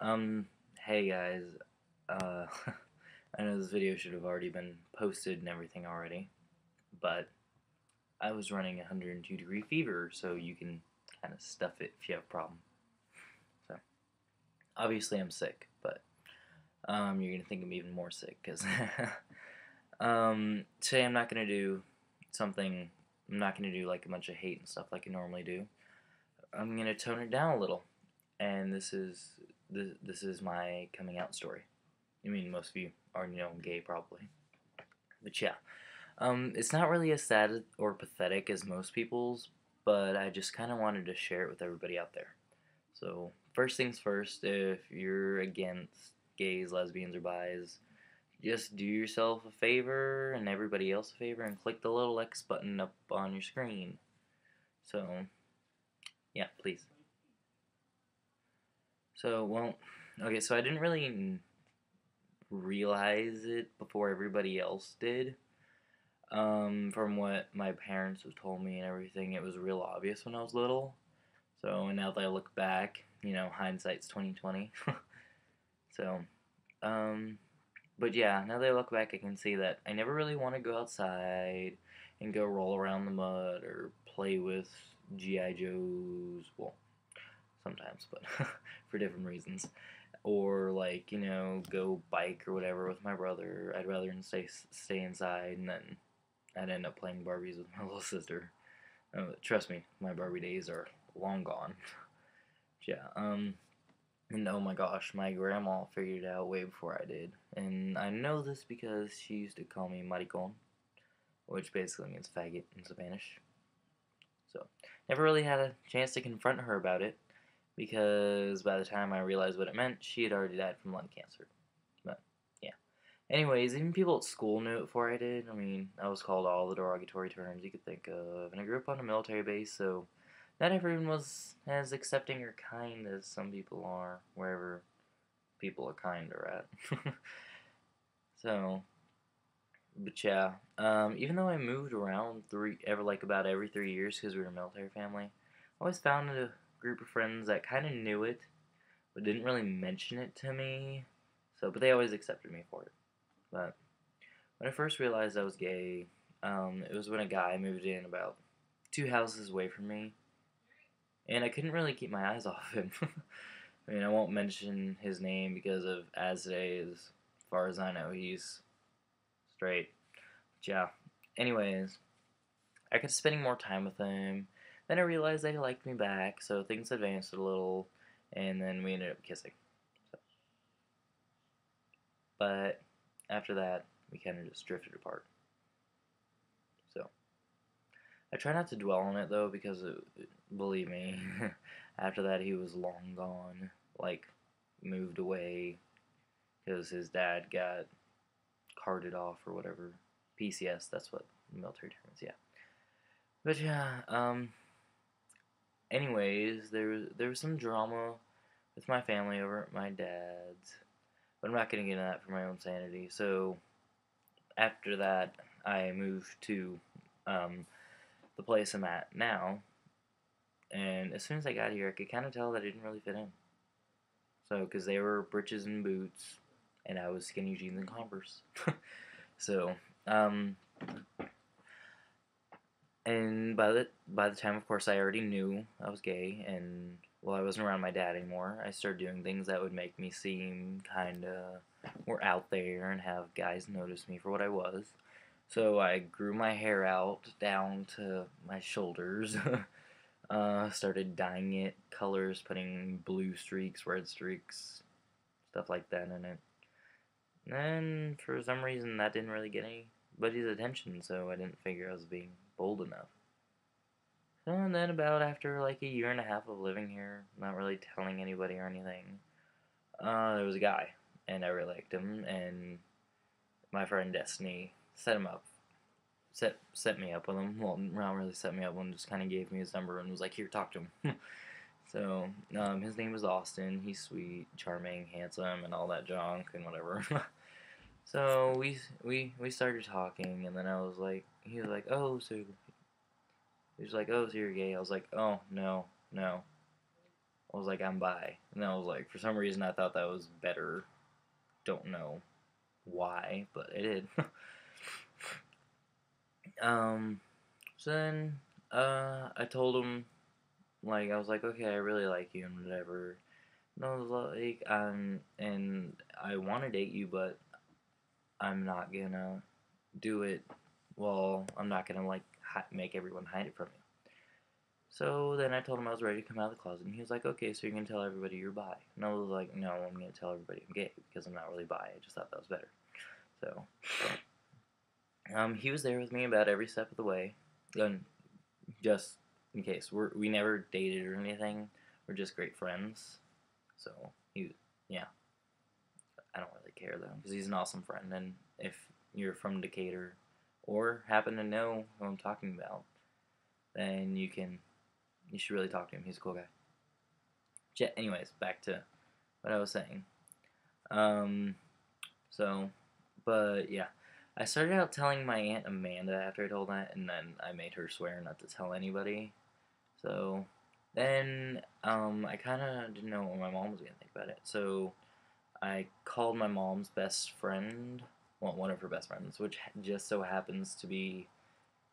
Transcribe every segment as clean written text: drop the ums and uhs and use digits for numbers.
Um, hey guys, uh, I know this video should have already been posted and everything already, but I was running 102-degree fever, so you can kind of stuff it if you have a problem. So, obviously I'm sick, but you're gonna think I'm even more sick, because today I'm not gonna do something, I'm not gonna do like a bunch of hate and stuff like I normally do. I'm gonna tone it down a little, and this is my coming out story. I mean, most of you already know I'm gay, probably. But yeah, it's not really as sad or pathetic as most people's, but I just kind of wanted to share it with everybody out there. So, first things first, if you're against gays, lesbians, or bis, just do yourself a favor and everybody else a favor and click the little X button up on your screen. So, yeah, please. So, well, okay, so I didn't really realize it before everybody else did. From what my parents have told me and everything, it was real obvious when I was little. So now that I look back, hindsight's 2020. So, um, but yeah, now that I look back, I can see that I never really want to go outside and go roll around the mud or play with GI Joes. Well, sometimes, but for different reasons. Or like go bike or whatever with my brother. I'd rather stay inside, and then I'd end up playing Barbies with my little sister. Trust me, my Barbie days are long gone. Yeah. And oh my gosh, my grandma figured it out way before I did, and I know this because she used to call me maricon, which basically means faggot in Spanish. So never really had a chance to confront her about it because by the time I realized what it meant, she had already died from lung cancer. But yeah. Anyways, even people at school knew it before I did. I mean, I was called all the derogatory terms you could think of, and I grew up on a military base, so not everyone was as accepting or kind as some people are, wherever people are kind are at. So, but yeah, even though I moved around about every 3 years because we were a military family, I always found a group of friends that kind of knew it, but didn't really mention it to me. So, but they always accepted me for it. But when I first realized I was gay, it was when a guy moved in about 2 houses away from me, and I couldn't really keep my eyes off him. I mean, I won't mention his name because of as today, as far as I know, he's straight. But yeah. Anyways, I kept spending more time with him. Then I realized that he liked me back, so things advanced a little, and then we ended up kissing. So, but after that, we kind of just drifted apart. So I try not to dwell on it though, because believe me, after that he was long gone, like moved away, because his dad got carted off or whatever. PCS, that's what military term is, yeah. But yeah, anyways, there was some drama with my family over at my dad's, but I'm not gonna get into that for my own sanity. So after that, I moved to the place I'm at now, and as soon as I got here, I could kind of tell that I didn't really fit in. So, because they were breeches and boots, and I was skinny jeans and Converse. So, um, and by the time, of course, I already knew I was gay, and while I wasn't around my dad anymore, I started doing things that would make me seem kind of more out there and have guys notice me for what I was. So I grew my hair out down to my shoulders. Started dyeing it colors, putting blue streaks, red streaks, stuff like that in it. And then, for some reason, that didn't really get anybody's attention, so I didn't figure I was being bold enough. So, and then about after like a year and a half of living here, not really telling anybody or anything, there was a guy, and I really liked him, and my friend Destiny set him up. Set me up with him. Well, not really set me up with him, just kind of gave me his number and was like, here, talk to him. So, his name was Austin. He's sweet, charming, handsome, and all that junk and whatever. So we started talking, and then he was like, oh, so he was like, oh, so you're gay? I was like, oh, no, no. I was like, I'm bi. And I was like, for some reason, I thought that was better. Don't know why, but it did. um, so then, I told him, like, I was like, okay, I really like you and whatever. And I was like, and I want to date you, but I'm not gonna do it. Well, I'm not gonna, like, make everyone hide it from you. So then I told him I was ready to come out of the closet, and he was like, okay, so you're gonna tell everybody you're bi. And I was like, no, I'm gonna tell everybody I'm gay, because I'm not really bi. I just thought that was better. So, he was there with me about every step of the way. And just in case, we never dated or anything. We're just great friends. So, yeah, I don't really care, though, because he's an awesome friend. And if you're from Decatur, or happen to know who I'm talking about, then you should really talk to him. He's a cool guy. Anyways, back to what I was saying. Um, so, but yeah, I started out telling my Aunt Amanda after I told that, and then I made her swear not to tell anybody. So then, I kind of didn't know what my mom was gonna think about it. So I called my mom's best friend, well, one of her best friends, which just so happens to be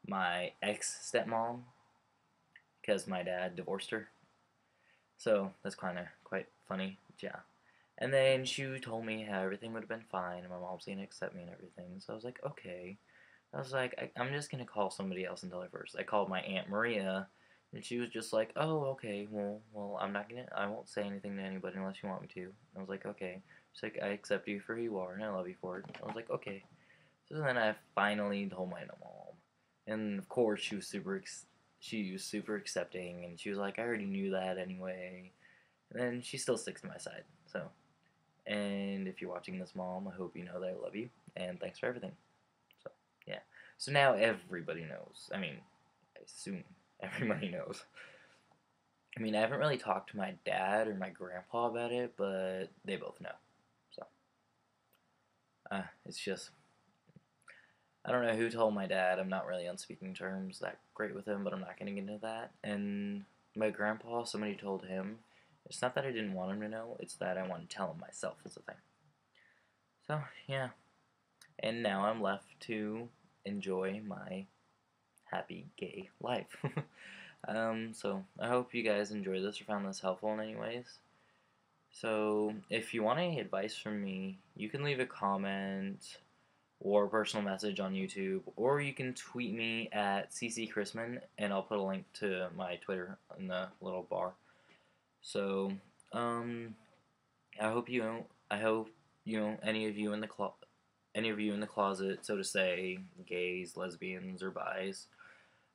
my ex stepmom, because my dad divorced her. So that's kind of quite funny, yeah. And then she told me how everything would have been fine and my mom's gonna accept me and everything. So I was like, okay. I was like, I'm just gonna call somebody else and tell her first. I called my Aunt Maria, and she was just like, oh, okay. Well, I won't say anything to anybody unless you want me to. I was like, okay. She's like, I accept you for who you are and I love you for it. I was like, okay. So then I finally told my mom, and of course she was super accepting, and she was like, I already knew that anyway. And then she still sticks to my side. So, and if you're watching this, Mom, I hope you know that I love you, and thanks for everything. So, yeah. So now everybody knows. I mean, I assume everybody knows. I mean, I haven't really talked to my dad or my grandpa about it, but they both know. So, it's just, I don't know who told my dad. I'm not really on speaking terms that great with him, but I'm not going to get into that. And my grandpa, somebody told him. It's not that I didn't want him to know, it's that I want to tell him myself is the thing. So, yeah. And now I'm left to enjoy my happy gay life. So I hope you guys enjoyed this or found this helpful in any ways. So if you want any advice from me, you can leave a comment or a personal message on YouTube, or you can tweet me at ccchrisman, and I'll put a link to my Twitter in the little bar. So, I hope any of you in the closet, so to say, gays, lesbians, or bis,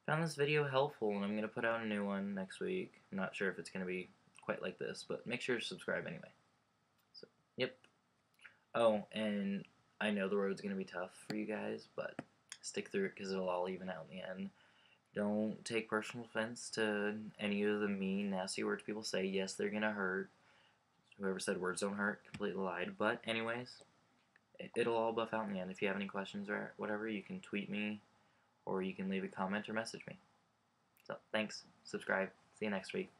found this video helpful, and I'm gonna put out a new one next week. I'm not sure if it's gonna be quite like this, but make sure to subscribe anyway. So, yep. Oh, and I know the road's gonna be tough for you guys, but stick through it because it'll all even out in the end. Don't take personal offense to any of the mean, nasty words people say. Yes, they're gonna hurt. Whoever said words don't hurt completely lied. But anyways, it'll all buff out in the end. If you have any questions or whatever, you can tweet me, or you can leave a comment or message me. So thanks. Subscribe. See you next week.